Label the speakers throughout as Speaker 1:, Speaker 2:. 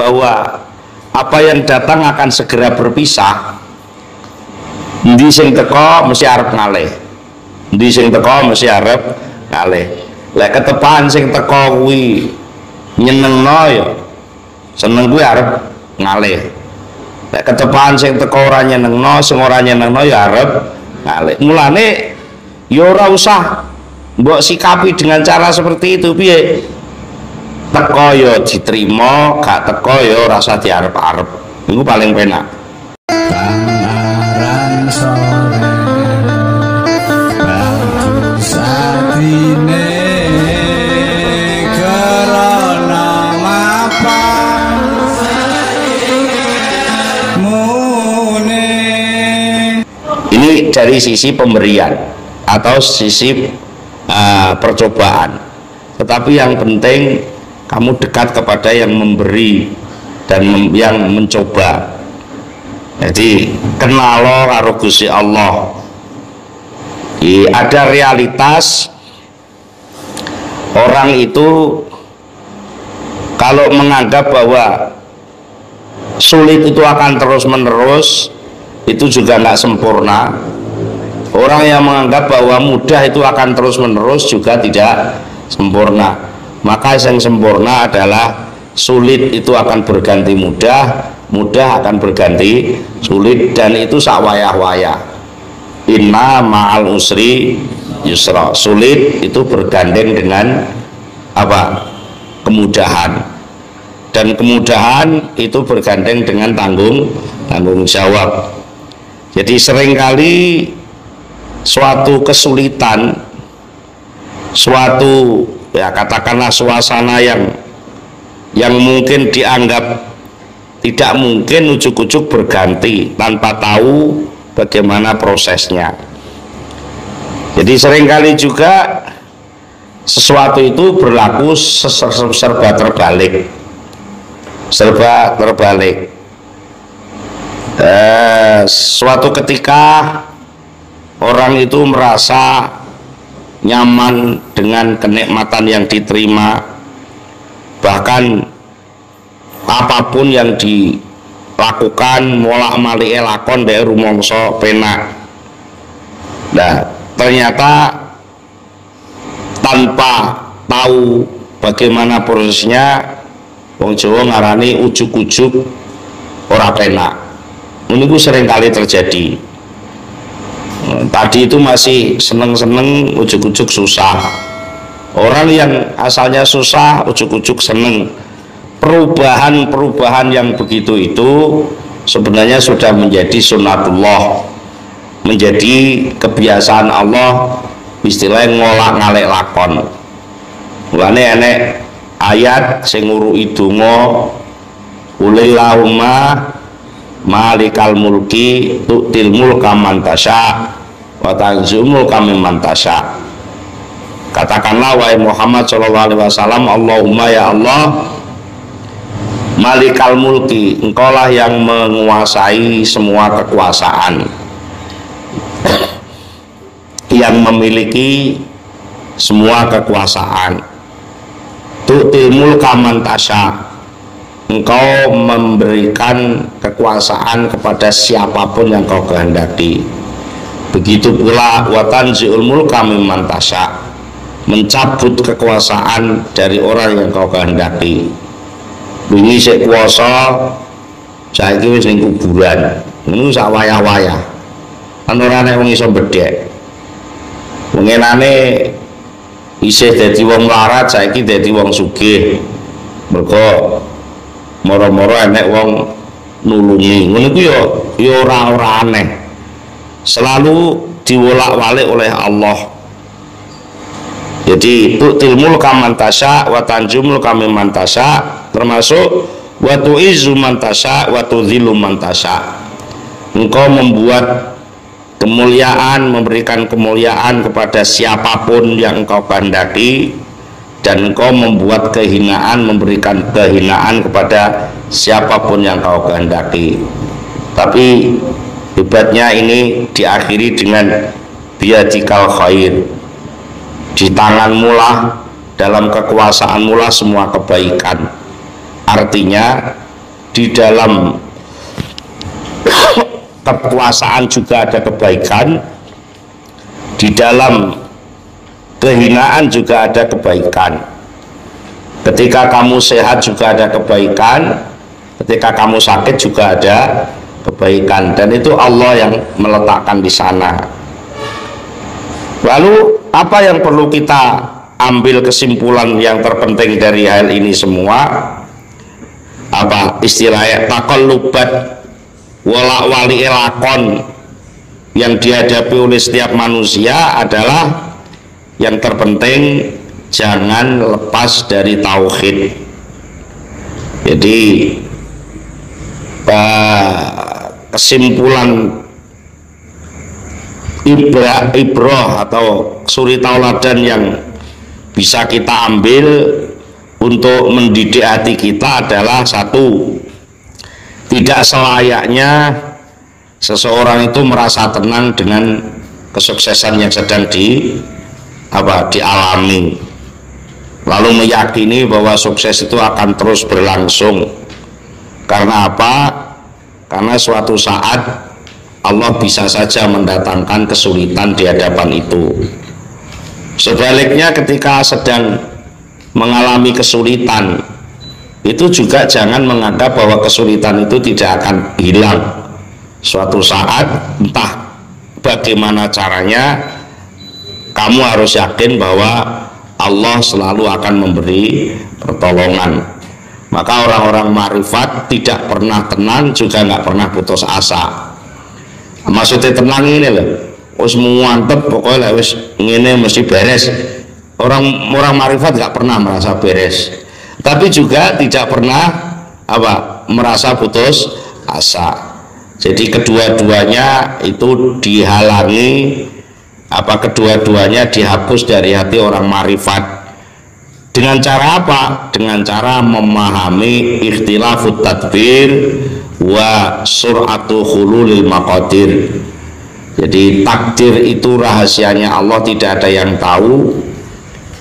Speaker 1: bahwa apa yang datang akan segera berpisah. Endi sing teko mesti arep ngalih, endi sing teko mesti arep ngalih. Lek ketepaan sing teko kuwi nyenengno ya seneng kuwi arep ngalih. Lek ketepaan sing teko ora nyenengno, sing ora nyenengno ya arep ngalih. Mulane ya ora usah mbok sikapi dengan cara seperti itu piye. Teko ya diterima, gak teko ya rasa diarep-arep. Iku paling penak.
Speaker 2: Tangaran sore bagus atine karena mapan mune.
Speaker 1: Ini dari sisi pemberian atau sisi percobaan. Tetapi yang penting kamu dekat kepada yang memberi dan yang mencoba. Jadi kenalo karo Gusti Allah. Ada realitas orang itu kalau menganggap bahwa sulit itu akan terus menerus, itu juga nggak sempurna. Orang yang menganggap bahwa mudah itu akan terus menerus juga tidak sempurna. Maka yang sempurna adalah sulit itu akan berganti mudah, mudah akan berganti sulit, dan itu sakwayah-wayah. Inna ma'al usri yusra. Sulit itu bergandeng dengan apa? Kemudahan. Dan kemudahan itu bergandeng dengan tanggung jawab. Jadi seringkali suatu kesulitan, suatu ya katakanlah suasana yang mungkin dianggap tidak mungkin, ujuk-ujuk berganti tanpa tahu bagaimana prosesnya. Jadi seringkali juga sesuatu itu berlaku serba terbalik. Suatu ketika orang itu merasa nyaman dengan kenikmatan yang diterima, bahkan apapun yang dilakukan molak-malik lakon dari rumangsa penak. Nah, ternyata tanpa tahu bagaimana prosesnya, wong Jawa ngarani ujuk-ujuk ora penak. Ini sering kali terjadi. Tadi itu masih seneng-seneng, ujuk-ujuk susah. Orang yang asalnya susah, ujuk-ujuk seneng. Perubahan-perubahan yang begitu itu sebenarnya sudah menjadi sunnatullah, menjadi kebiasaan Allah, istilahnya ngolak-ngalik lakon. Mulane enek ayat sing nguruki donga, Qulillahumma malikal mulki tu'til mulka man tasya wa tanzi'ul mulka mimman tasya. Katakanlah wahai Muhammad sallallahu alaihi wasallam, Allahumma ya Allah, malikal mulki, engkaulah yang menguasai semua kekuasaan, yang memiliki semua kekuasaan. Tu'til mulka man tasya, engkau memberikan kekuasaan kepada siapapun yang kau kehendaki. Begitu pula wa tanzi'ul mulka mimman tasya, mencabut kekuasaan dari orang yang kau kehendaki. Wingi sik kuwasa, saiki wis ning kuburan. Ngono sak wayah-wayah. Kan ora nek wong iso bedhek. Wong enane isih dadi wong larat, saiki dadi wong sugih. Mergo moro-moro enek wong nulungi. Ngono iku ya ora aneh. Selalu diwolak-walik oleh Allah. Jadi tu'til mulka man tasya wa tanzilul mulka mimman tasya, termasuk wa tu'izzu man tasya wa tudzillu man tasya. Engkau membuat kemuliaan, memberikan kemuliaan kepada siapapun yang engkau kehendaki, dan engkau membuat kehinaan, memberikan kehinaan kepada siapapun yang kau kehendaki. Tapi hebatnya ini diakhiri dengan biyadikal khair, di tanganmu lah, dalam kekuasaanmu lah semua kebaikan. Artinya di dalam kekuasaan juga ada kebaikan, di dalam kehinaan juga ada kebaikan. Ketika kamu sehat juga ada kebaikan, ketika kamu sakit juga ada kebaikan, dan itu Allah yang meletakkan di sana. Lalu apa yang perlu kita ambil kesimpulan yang terpenting dari hal ini semua? Apa istilahnya? Taqallubat wala-wali elakon yang dihadapi oleh setiap manusia adalah yang terpenting jangan lepas dari tauhid. Jadi kesimpulan ibrah atau suri tauladan yang bisa kita ambil untuk mendidik hati kita adalah satu, tidak selayaknya seseorang itu merasa tenang dengan kesuksesan yang sedang dialami, lalu meyakini bahwa sukses itu akan terus berlangsung. Karena apa? Karena suatu saat Allah bisa saja mendatangkan kesulitan di hadapan itu. Sebaliknya, ketika sedang mengalami kesulitan, itu juga jangan menganggap bahwa kesulitan itu tidak akan hilang. Suatu saat, entah bagaimana caranya, kamu harus yakin bahwa Allah selalu akan memberi pertolongan. Maka orang-orang ma'rifat tidak pernah tenang, juga nggak pernah putus asa. Maksudnya tenang ini loh, wis mantep pokoknya wis ngene mesti beres. Orang ma'rifat nggak pernah merasa beres, tapi juga tidak pernah merasa putus asa. Jadi kedua-duanya itu dihalangi, kedua-duanya dihapus dari hati orang ma'rifat. Dengan cara apa? Dengan cara memahami ikhtilafut tadbir wa sur'atu khululil maqadir. Jadi takdir itu rahasianya Allah, tidak ada yang tahu.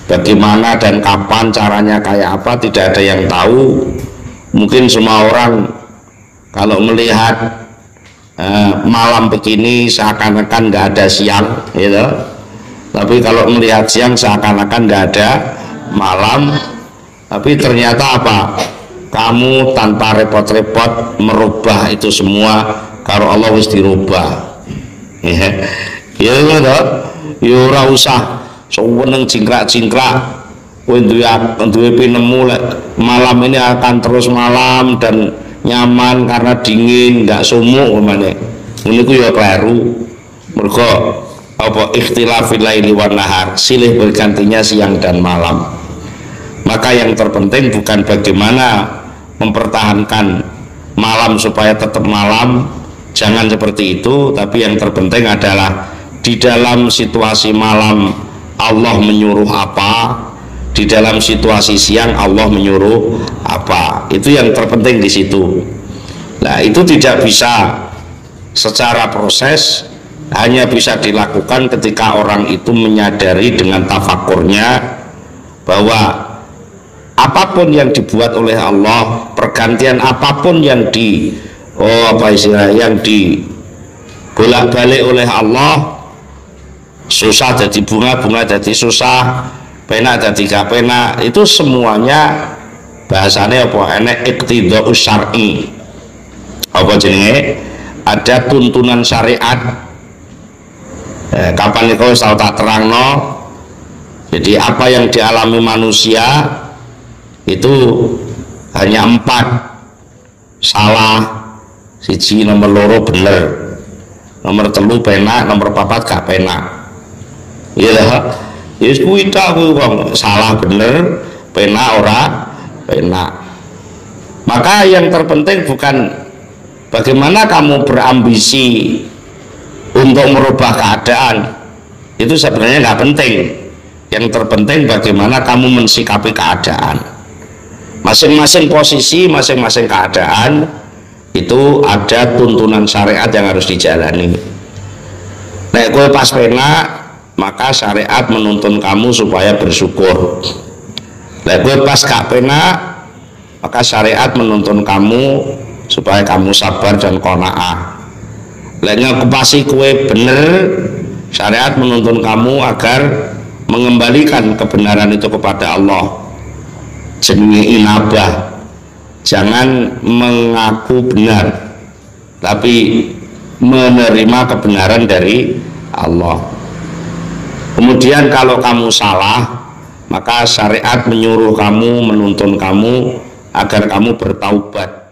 Speaker 1: Bagaimana dan kapan caranya kayak apa tidak ada yang tahu. Mungkin semua orang kalau melihat malam begini seakan-akan nggak ada siang, gitu. Tapi kalau melihat siang seakan-akan nggak ada malam. Tapi ternyata apa? Kamu tanpa repot-repot merubah itu semua kalau Allah wis dirubah. Ya ora usah seneng cingkrak-cingkrak. Kowe duwe pinemu malam ini akan terus malam dan nyaman karena dingin, nggak sumuk umpamane. Niku ya kleru. Mergo ikhtilafil laili wan nahar, silih bergantinya siang dan malam. Maka yang terpenting bukan bagaimana mempertahankan malam supaya tetap malam, jangan seperti itu, tapi yang terpenting adalah di dalam situasi malam Allah menyuruh apa, di dalam situasi siang Allah menyuruh apa. Itu yang terpenting di situ. Nah, itu tidak bisa secara proses, hanya bisa dilakukan ketika orang itu menyadari dengan tafakurnya bahwa apapun yang dibuat oleh Allah, pergantian apapun yang yang dibolak-balik oleh Allah, susah jadi bunga, bunga jadi susah, penak jadi gak penak, itu semuanya bahasanya iqtida'us syar'i. Jenenge ada tuntunan syariat. Kapan itu saya tak terangno. Jadi apa yang dialami manusia itu hanya 4 salah, siji nomor loro bener, nomor 3 penak, nomor 4 gak penak. Ya yes, kuwi tak wong salah bener, penak ora penak. Maka yang terpenting bukan bagaimana kamu berambisi untuk merubah keadaan, itu sebenarnya nggak penting. Yang terpenting bagaimana kamu mensikapi keadaan. Masing-masing posisi, masing-masing keadaan itu ada tuntunan syariat yang harus dijalani. Nek kowe pas penak, maka syariat menuntun kamu supaya bersyukur. Nek kowe pas gak penak, maka syariat menuntun kamu supaya kamu sabar dan qanaah. Lainnya pasti kue bener, syariat menuntun kamu agar mengembalikan kebenaran itu kepada Allah. Jenenge inabah, jangan mengaku benar tapi menerima kebenaran dari Allah. Kemudian kalau kamu salah, maka syariat menyuruh kamu, menuntun kamu agar kamu bertaubat.